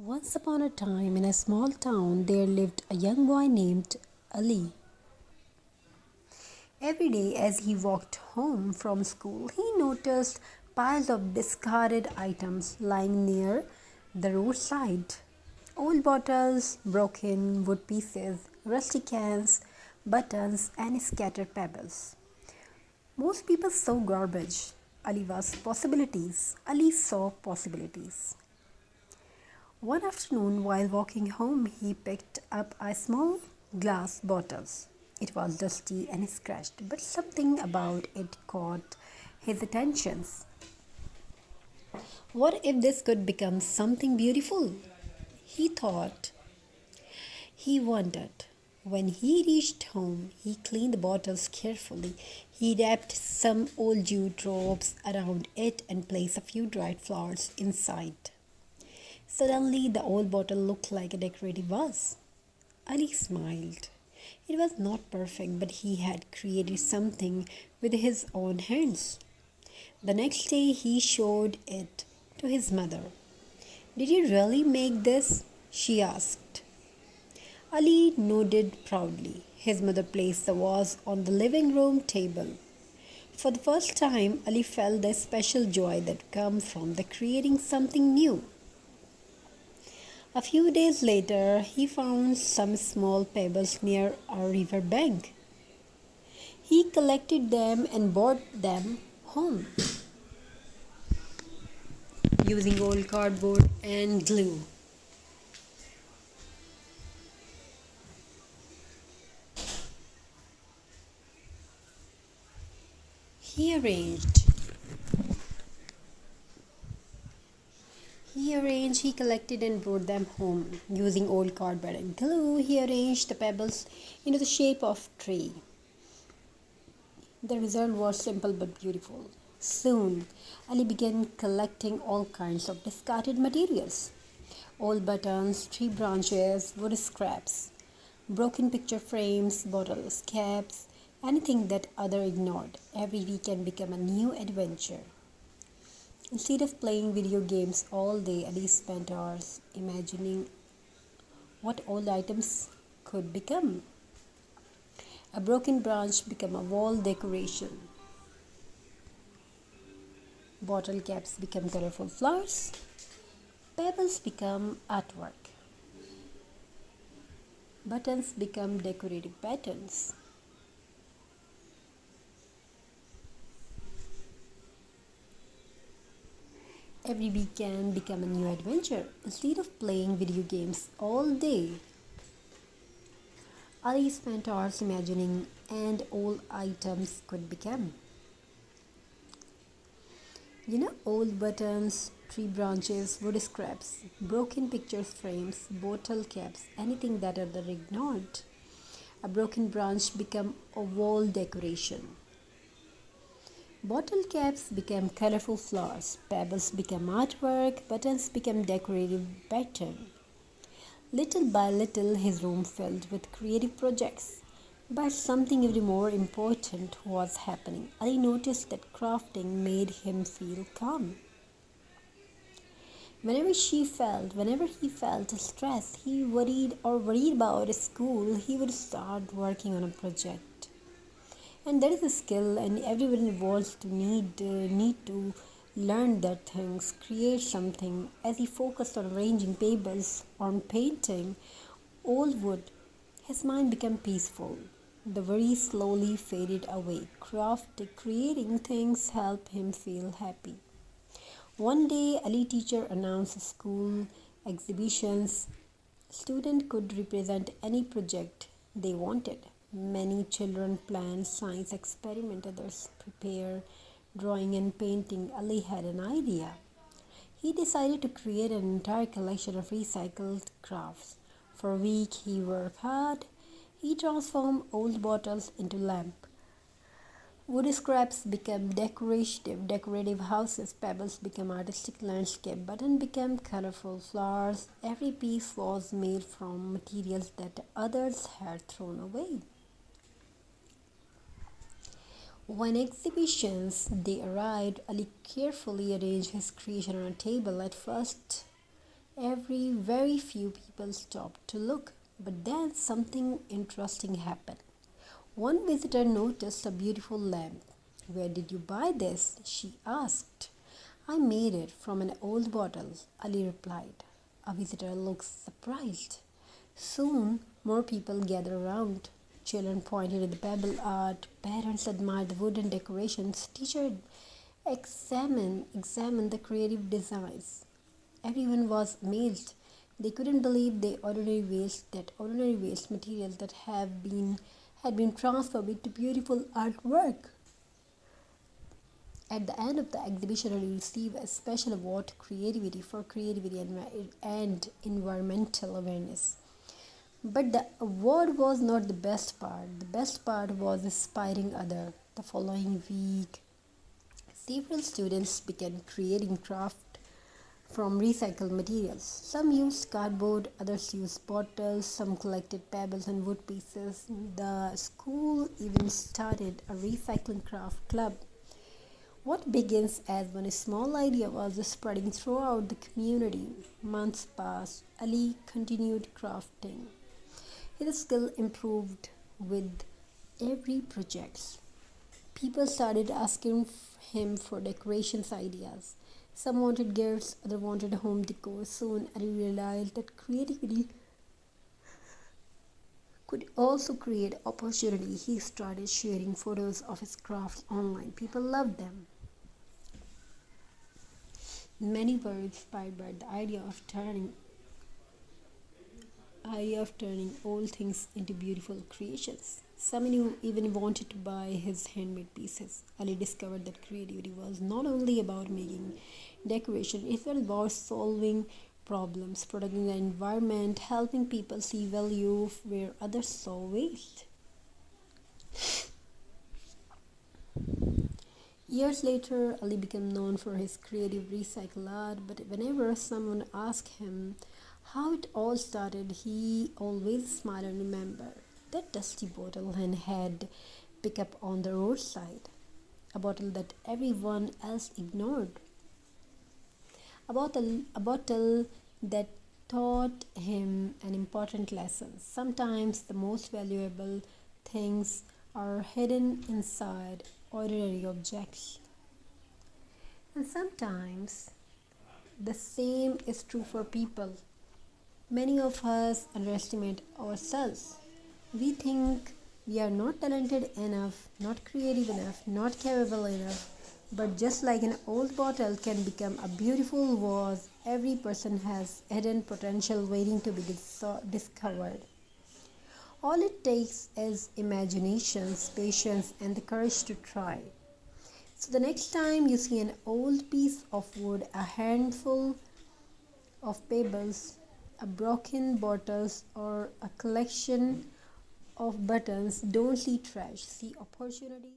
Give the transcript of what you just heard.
Once upon a time, in a small town, there lived a young boy named Ali. Every day, as he walked home from school, he noticed piles of discarded items lying near the roadside. Old bottles, broken wood pieces, rusty cans, buttons, and scattered pebbles. Most people saw garbage. Ali saw possibilities. One afternoon, while walking home, he picked up a small glass bottle. It was dusty and scratched, but something about it caught his attention. What if this could become something beautiful? He thought. He wondered. When he reached home, he cleaned the bottles carefully. He wrapped some old jute ropes around it and placed a few dried flowers inside. Suddenly, the old bottle looked like a decorative vase. Ali smiled. It was not perfect, but he had created something with his own hands. The next day, he showed it to his mother. Did you really make this? She asked. Ali nodded proudly. His mother placed the vase on the living room table. For the first time, Ali felt the special joy that comes from the creating something new. A few days later, he found some small pebbles near a river bank. He collected them and brought them home using old cardboard and glue. He arranged. He collected and brought them home. Using old cardboard and glue, he arranged the pebbles into the shape of a tree. The result was simple but beautiful. Soon, Ali began collecting all kinds of discarded materials. Old buttons, tree branches, wood scraps, broken picture frames, bottles, caps, anything that others ignored. Every weekend became a new adventure. Instead of playing video games all day, Ali spent hours imagining what old items could become. A broken branch became a wall decoration. Bottle caps become colorful flowers. Pebbles become artwork. Buttons become decorative patterns. Every weekend became a new adventure. Instead of playing video games all day, Ali spent hours imagining and all items could become. Old buttons, tree branches, wood scraps, broken picture frames, bottle caps, anything that others ignored. A broken branch became a wall decoration. Bottle caps became colorful flowers, pebbles became artwork, buttons became decorative pattern. Little by little, his room filled with creative projects. But something even more important was happening. Ali noticed that crafting made him feel calm. Whenever he felt stressed, he worried about school, he would start working on a project. And that is a skill, and everyone wants to need to learn that things, create something. As he focused on arranging papers, on painting old wood, his mind became peaceful. The worry slowly faded away. Creating things helped him feel happy. One day, Ali teacher announced school exhibitions. Students could represent any project they wanted. Many children planned science experiment, others prepare drawing and painting. Ali had an idea. He decided to create an entire collection of recycled crafts. For a week he worked hard. He transformed old bottles into lamps. Wood scraps became decorative houses. Pebbles became artistic landscape. Buttons became colorful flowers. Every piece was made from materials that others had thrown away. When exhibitions day arrived, Ali carefully arranged his creation on a table. At first, Very few people stopped to look. But then something interesting happened. One visitor noticed a beautiful lamp. Where did you buy this? She asked. I made it from an old bottle, Ali replied. A visitor looked surprised. Soon more people gathered around. Children pointed at the pebble art, parents admired the wooden decorations, teachers examined the creative designs. Everyone was amazed. They couldn't believe the ordinary waste materials that had been transformed into beautiful artwork. At the end of the exhibition, we received a special award for creativity and environmental awareness. But the award was not the best part. The best part was inspiring others. The following week, several students began creating craft from recycled materials. Some used cardboard, others used bottles, some collected pebbles and wood pieces. The school even started a recycling craft club. What begins as one small idea was spreading throughout the community. Months passed. Ali continued crafting. His skill improved with every project. People started asking him for decorations ideas. Some wanted gifts, others wanted home decor. Soon Ali realized that creativity could also create opportunity. He started sharing photos of his crafts online. People loved them. Many were inspired by the idea of turning old things into beautiful creations. Some even wanted to buy his handmade pieces. Ali discovered that creativity was not only about making decoration, it was about solving problems, protecting the environment, helping people see value where others saw waste. Years later, Ali became known for his creative recycle art, but whenever someone asked him how it all started, he always smiled and remembered that dusty bottle and had picked up on the roadside, a bottle that everyone else ignored, a bottle that taught him an important lesson. Sometimes the most valuable things are hidden inside ordinary objects. And sometimes the same is true for people. Many of us underestimate ourselves. We think we are not talented enough, not creative enough, not capable enough. But just like an old bottle can become a beautiful vase, every person has hidden potential waiting to be discovered. All it takes is imagination, patience, and the courage to try. So the next time you see an old piece of wood, a handful of pebbles, a broken bottles, or a collection of buttons, don't see trash, see opportunity.